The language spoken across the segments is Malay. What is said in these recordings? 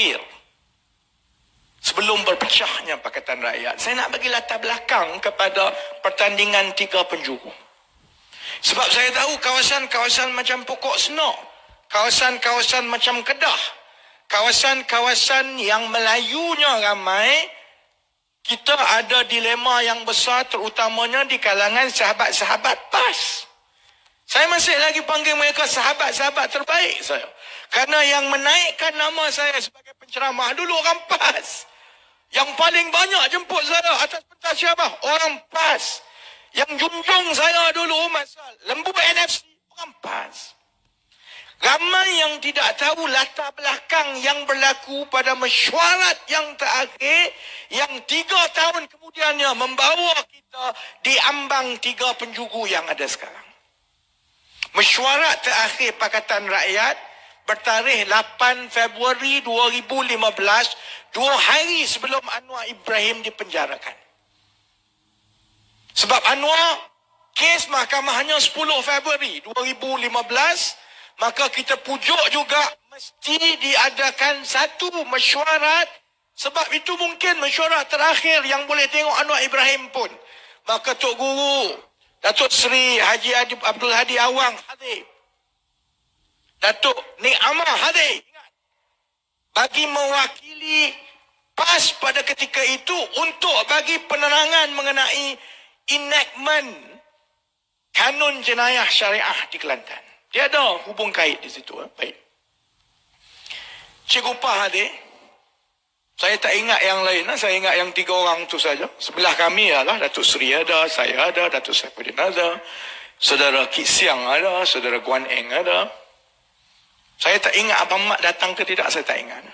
terakhir sebelum berpecahnya Pakatan Rakyat, saya nak bagi latar belakang kepada pertandingan tiga penjuru. Sebab saya tahu kawasan-kawasan macam Pokok Senok, kawasan-kawasan macam Kedah, kawasan-kawasan yang Melayunya ramai, kita ada dilema yang besar terutamanya di kalangan sahabat-sahabat PAS. Saya masih lagi panggil mereka sahabat-sahabat terbaik saya. Kerana yang menaikkan nama saya sebagai penceramah dulu orang PAS. Yang paling banyak jemput saya atas pentas syabas orang PAS. Yang junjung saya dulu masa lembu NFC orang PAS. Ramai yang tidak tahu latar belakang yang berlaku pada mesyuarat yang terakhir yang 3 tahun kemudiannya membawa kita di ambang 3 penjuru yang ada sekarang. Mesyuarat terakhir Pakatan Rakyat bertarikh 8 Februari 2015, 2 hari sebelum Anwar Ibrahim dipenjarakan. Sebab Anwar, kes mahkamahnya 10 Februari 2015, maka kita pujuk juga mesti diadakan satu mesyuarat. Sebab itu mungkin mesyuarat terakhir yang boleh tengok Anwar Ibrahim pun. Maka Tok Guru, Datuk Seri Haji Abdul Hadi Awang hadir. Datuk Nik Amar hadir. Bagi mewakili PAS pada ketika itu untuk bagi penerangan mengenai enactment kanun jenayah syariah di Kelantan. Dia ada hubung kait di situ. Baik. Cikgu Pah hadir. Saya tak ingat yang lain. Saya ingat yang 3 orang tu saja. Sebelah kami ialah Datuk Seri ada, saya ada, Datuk Saifuddin ada, Saudara Kit Siang ada, Saudara Guan Eng ada. Saya tak ingat Abang Mat datang ke tidak, saya tak ingat.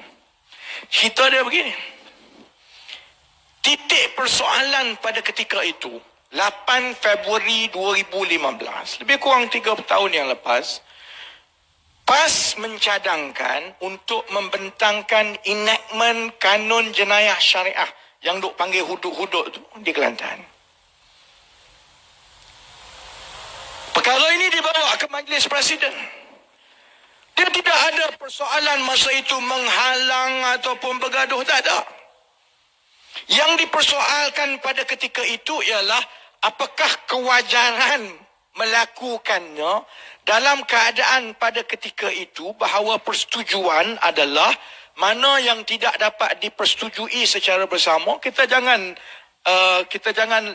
Cerita dia begini. Titik persoalan pada ketika itu, 8 Februari 2015, lebih kurang 3 tahun yang lepas, PAS mencadangkan untuk membentangkan enactment kanun jenayah syariah yang duk panggil hudud-hudud tu di Kelantan. Perkara ini dibawa ke Majlis Presiden. Dia tidak ada persoalan masa itu menghalang ataupun bergaduh, tak ada. Yang dipersoalkan pada ketika itu ialah apakah kewajaran melakukannya dalam keadaan pada ketika itu bahawa persetujuan adalah mana yang tidak dapat dipersetujui secara bersama, kita jangan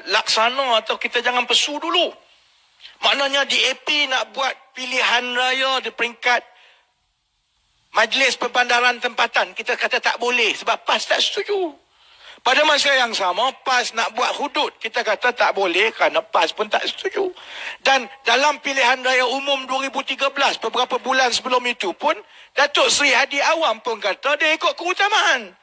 laksana atau kita jangan pesu dulu. Maknanya DAP nak buat pilihan raya di peringkat Majlis Perbandaran Tempatan, kita kata tak boleh sebab PAS tak setuju. Pada masa yang sama, PAS nak buat hudud, kita kata tak boleh kerana PAS pun tak setuju. Dan dalam pilihan raya umum 2013, beberapa bulan sebelum itu pun, Datuk Seri Hadi Awang pun kata dia ikut keutamaan.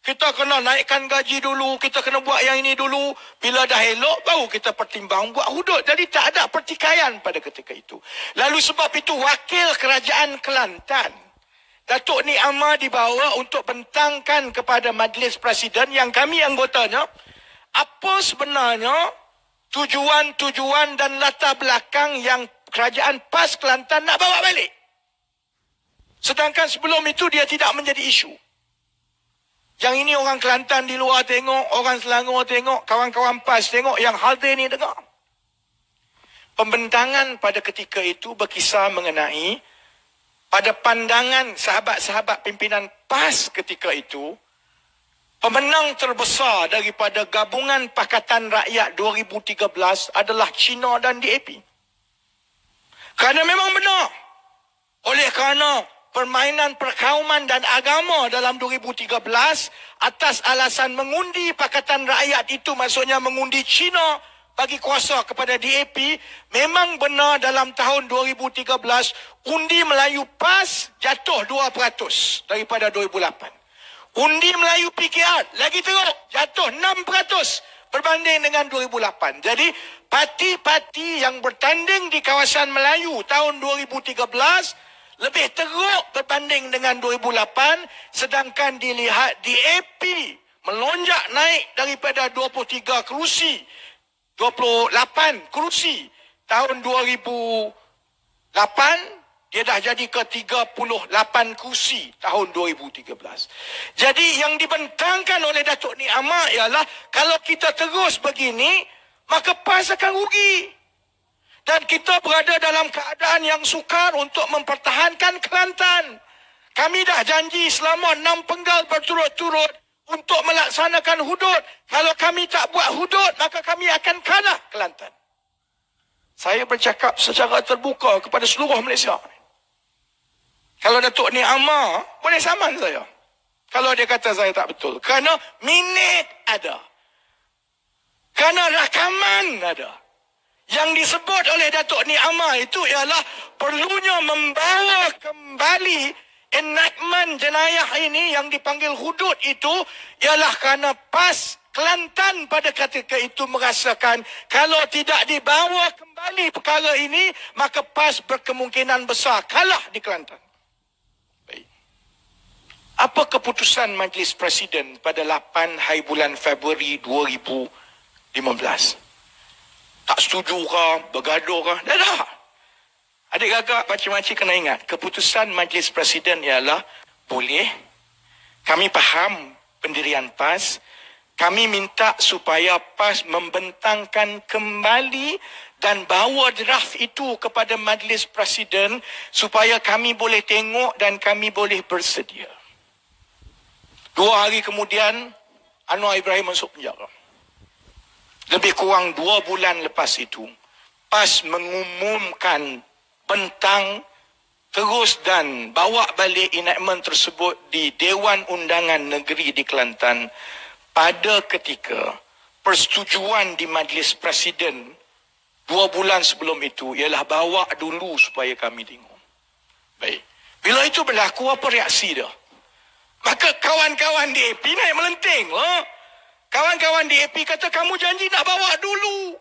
Kita kena naikkan gaji dulu, kita kena buat yang ini dulu. Bila dah elok, baru kita pertimbang buat hudud. Jadi tak ada pertikaian pada ketika itu. Lalu sebab itu, Wakil Kerajaan Kelantan, Datuk Nik Amar dibawa untuk bentangkan kepada Majlis Presiden yang kami anggotanya, apa sebenarnya tujuan-tujuan dan latar belakang yang Kerajaan PAS Kelantan nak bawa balik. Sedangkan sebelum itu dia tidak menjadi isu. Yang ini orang Kelantan di luar tengok, orang Selangor tengok, kawan-kawan PAS tengok, yang hadir ni dengar. Pembentangan pada ketika itu berkisar mengenai pada pandangan sahabat-sahabat pimpinan PAS ketika itu, pemenang terbesar daripada Gabungan Pakatan Rakyat 2013 adalah China dan DAP. Kerana memang benar. Oleh kerana permainan perkauman dan agama dalam 2013 atas alasan mengundi Pakatan Rakyat itu, maksudnya mengundi China bagi kuasa kepada DAP, memang benar dalam tahun 2013 undi Melayu PAS jatuh 2% daripada 2008. Undi Melayu PKR lagi teruk, jatuh 6% berbanding dengan 2008. Jadi parti-parti yang bertanding di kawasan Melayu tahun 2013 lebih teruk berbanding dengan 2008, sedangkan dilihat DAP melonjak naik daripada 23 kerusi 28 kerusi tahun 2008 Dia dah jadi ke 38 kursi tahun 2013. Jadi yang dibentangkan oleh Datuk Ni Ahmad ialah kalau kita terus begini, maka PAS akan rugi. Dan kita berada dalam keadaan yang sukar untuk mempertahankan Kelantan. Kami dah janji selama 6 penggal berturut-turut untuk melaksanakan hudud. Kalau kami tak buat hudud, maka kami akan kalah Kelantan. Saya bercakap secara terbuka kepada seluruh Malaysia. Kalau Datuk Ni Ahmad, boleh saman saya. Kalau dia kata saya tak betul. Kerana minit ada. Kerana rakaman ada. Yang disebut oleh Datuk Ni Ahmad itu ialah perlunya membawa kembali enactment jenayah ini yang dipanggil hudud itu ialah kerana PAS Kelantan pada ketika itu merasakan kalau tidak dibawa kembali perkara ini, maka PAS berkemungkinan besar kalah di Kelantan. Apa keputusan Majlis Presiden pada 8 hari bulan Februari 2015? Tak setuju ke? Bergaduh ke? Dah. Adik kakak, pakcik-makcik kena ingat. Keputusan Majlis Presiden ialah boleh. Kami faham pendirian PAS. Kami minta supaya PAS membentangkan kembali dan bawa draft itu kepada Majlis Presiden supaya kami boleh tengok dan kami boleh bersedia. 2 hari kemudian, Anwar Ibrahim masuk penjara. Lebih kurang 2 bulan lepas itu, PAS mengumumkan bentang terus dan bawa balik enactment tersebut di Dewan Undangan Negeri di Kelantan pada ketika persetujuan di Majlis Presiden 2 bulan sebelum itu ialah bawa dulu supaya kami tengok. Baik. Bila itu berlaku, apa reaksi dia? Maka kawan-kawan DAP naik melenting. Kawan-kawan DAP kata, kamu janji nak bawa dulu.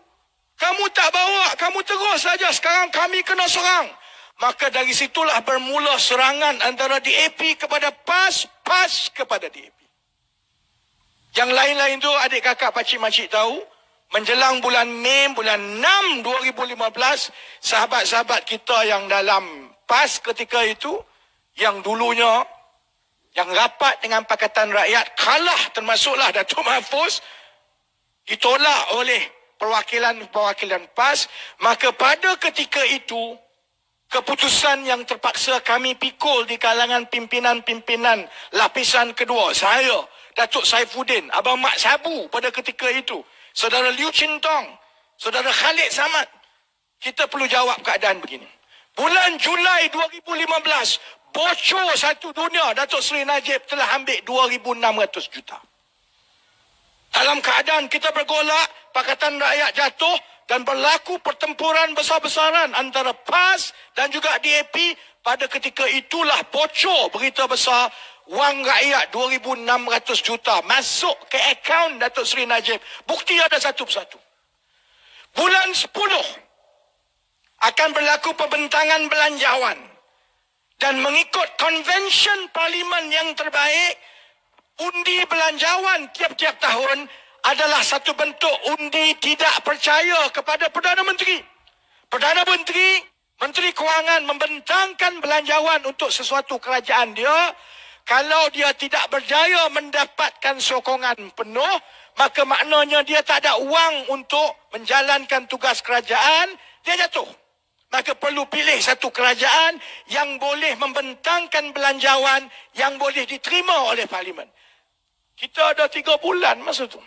Kamu tak bawa, kamu terus saja. Sekarang kami kena serang. Maka dari situlah bermula serangan antara DAP kepada PAS, PAS kepada DAP. Yang lain-lain tu adik kakak pakcik-makcik tahu, menjelang bulan Mei, bulan 6 2015, sahabat-sahabat kita yang dalam PAS ketika itu, yang dulunya yang rapat dengan Pakatan Rakyat kalah, termasuklah Datuk Mahfuz, ditolak oleh perwakilan PAS. Maka pada ketika itu, keputusan yang terpaksa kami pikul di kalangan pimpinan-pimpinan lapisan kedua, saya, Datuk Saifuddin, Abang Mat Sabu pada ketika itu, Saudara Liu Chin Tong, Saudara Khalid Samad, kita perlu jawab keadaan begini. Bulan Julai 2015, bocor satu dunia, Datuk Seri Najib telah ambil 2,600 juta. Dalam keadaan kita bergolak, Pakatan Rakyat jatuh dan berlaku pertempuran besar-besaran antara PAS dan juga DAP. Pada ketika itulah bocor berita besar, wang rakyat 2,600 juta masuk ke akaun Datuk Seri Najib. Bukti ada satu persatu. Bulan 10 akan berlaku pembentangan belanjawan. Dan mengikut konvensyen parlimen yang terbaik, undi belanjawan tiap-tiap tahun adalah satu bentuk undi tidak percaya kepada Perdana Menteri. Perdana Menteri, Menteri Kewangan membentangkan belanjawan untuk sesuatu kerajaan dia. Kalau dia tidak berjaya mendapatkan sokongan penuh, maka maknanya dia tak ada wang untuk menjalankan tugas kerajaan, dia jatuh. Maka perlu pilih satu kerajaan yang boleh membentangkan belanjawan yang boleh diterima oleh parlimen. Kita ada 3 bulan masa tu.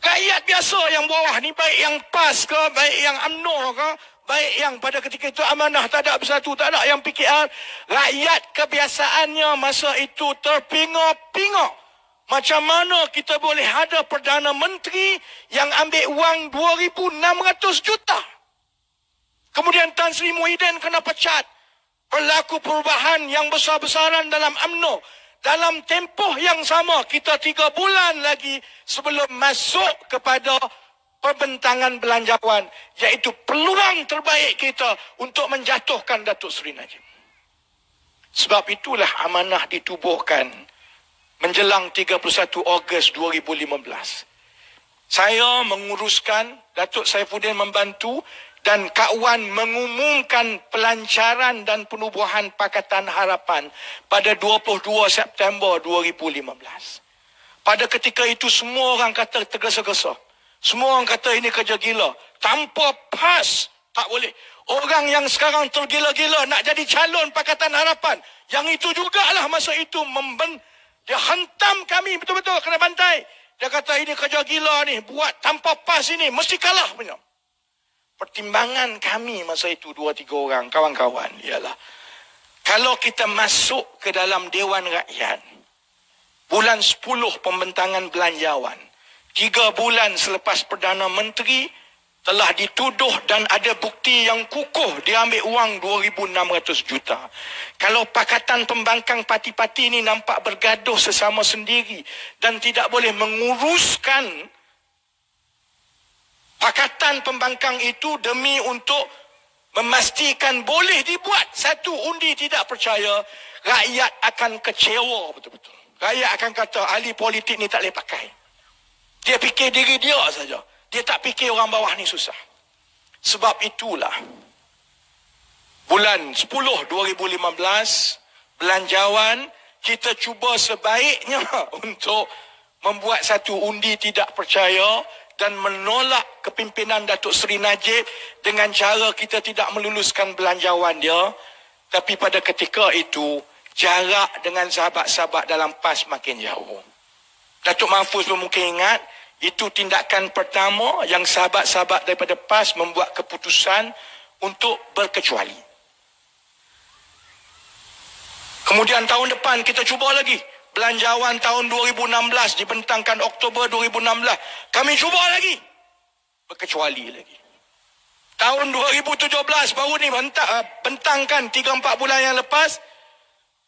Rakyat biasa yang bawah ni, baik yang PAS ke, baik yang UMNO ke, baik yang pada ketika itu Amanah tak ada bersatu, tak ada yang PKR. Rakyat kebiasaannya masa itu terpingak-pingak. Macam mana kita boleh ada Perdana Menteri yang ambil wang 2,600 juta? Kemudian Tan Sri Muhyiddin kena pecat. Berlaku perubahan yang besar-besaran dalam UMNO. Dalam tempoh yang sama, kita 3 bulan lagi sebelum masuk kepada pembentangan belanjawan, iaitu peluang terbaik kita untuk menjatuhkan Datuk Seri Najib. Sebab itulah amanah ditubuhkan menjelang 31 Ogos 2015. Saya menguruskan, Datuk Saifuddin membantu, dan Kak Wan mengumumkan pelancaran dan penubuhan Pakatan Harapan pada 22 September 2015. Pada ketika itu semua orang kata tergesa-gesa. Semua orang kata ini kerja gila. Tanpa PAS tak boleh. Orang yang sekarang tergila-gila nak jadi calon Pakatan Harapan, yang itu jugalah masa itu dia hantam kami betul-betul kena bantai. Dia kata ini kerja gila ni, buat tanpa PAS ini mesti kalah punya. Pertimbangan kami masa itu 2-3 orang kawan-kawan ialah kalau kita masuk ke dalam Dewan Rakyat bulan 10 pembentangan belanjawan, 3 bulan selepas Perdana Menteri telah dituduh dan ada bukti yang kukuh dia ambil wang 2,600 juta. Kalau Pakatan Pembangkang parti-parti ini nampak bergaduh sesama sendiri dan tidak boleh menguruskan Pakatan Pembangkang itu demi untuk memastikan boleh dibuat satu undi tidak percaya, rakyat akan kecewa betul-betul. Rakyat akan kata ahli politik ni tak boleh pakai. Dia fikir diri dia saja. Dia tak fikir orang bawah ni susah. Sebab itulah bulan 10 2015 belanjawan kita cuba sebaiknya untuk membuat satu undi tidak percaya dan menolak kepimpinan Datuk Seri Najib dengan cara kita tidak meluluskan belanjawan dia. Tapi pada ketika itu jarak dengan sahabat-sahabat dalam PAS makin jauh. Datuk Mahfuz pun mungkin ingat, itu tindakan pertama yang sahabat-sahabat daripada PAS membuat keputusan untuk berkecuali. Kemudian tahun depan kita cuba lagi. Belanjawan tahun 2016 dibentangkan Oktober 2016. Kami cuba lagi. Berkecuali lagi. Tahun 2017 baru ni bentangkan 3-4 bulan yang lepas.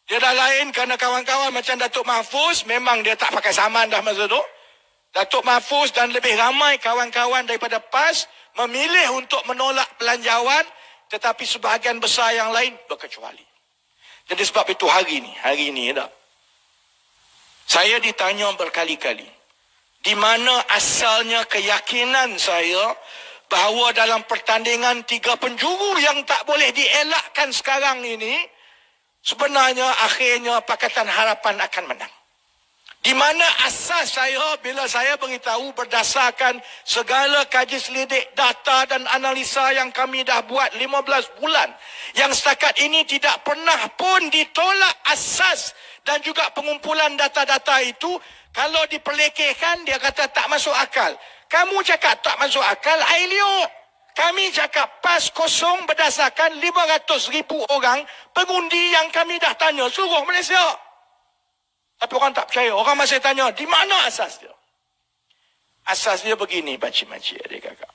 Dia dah lain kerana kawan-kawan macam Datuk Mahfuz. Memang dia tak pakai saman dah masa tu. Datuk Mahfuz dan lebih ramai kawan-kawan daripada PAS memilih untuk menolak belanjawan. Tetapi sebahagian besar yang lain berkecuali. Jadi sebab itu hari ini dah. Saya ditanya berkali-kali, di mana asalnya keyakinan saya bahawa dalam pertandingan 3 penjuru yang tak boleh dielakkan sekarang ini, sebenarnya akhirnya Pakatan Harapan akan menang. Di mana asas saya bila saya beritahu berdasarkan segala kaji selidik data dan analisa yang kami dah buat 15 bulan, yang setakat ini tidak pernah pun ditolak asas dan juga pengumpulan data-data itu. Kalau diperlekehkan, dia kata tak masuk akal. Kamu cakap tak masuk akal, Ailio. Kami cakap PAS kosong berdasarkan 500,000 orang pengundi yang kami dah tanya seluruh Malaysia. Tapi orang tak percaya. Orang masih tanya, di mana asas dia? Asas dia begini, pakcik-makcik, adik-kakak.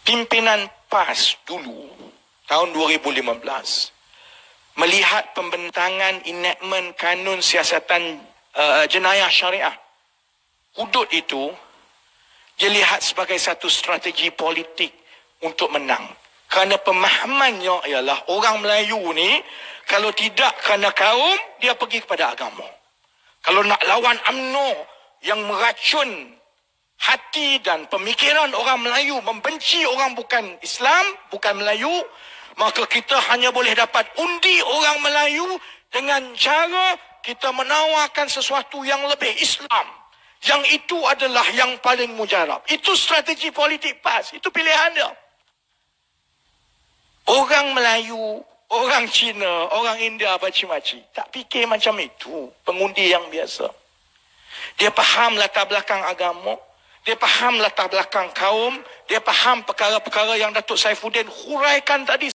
Pimpinan PAS dulu, tahun 2015, melihat pembentangan enactment kanun siasatan jenayah syariah. Hudud itu, dia lihat sebagai satu strategi politik untuk menang. Kerana pemahamannya ialah orang Melayu ni, kalau tidak kerana kaum, dia pergi kepada agama. Kalau nak lawan UMNO yang meracun hati dan pemikiran orang Melayu, membenci orang bukan Islam, bukan Melayu, maka kita hanya boleh dapat undi orang Melayu dengan cara kita menawarkan sesuatu yang lebih Islam. Yang itu adalah yang paling mujarab. Itu strategi politik PAS. Itu pilihan dia. Orang Melayu, orang Cina, orang India, pakcik-makcik tak fikir macam itu. Pengundi yang biasa. Dia faham latar belakang agama. Dia faham latar belakang kaum. Dia faham perkara-perkara yang Datuk Saifuddin huraikan tadi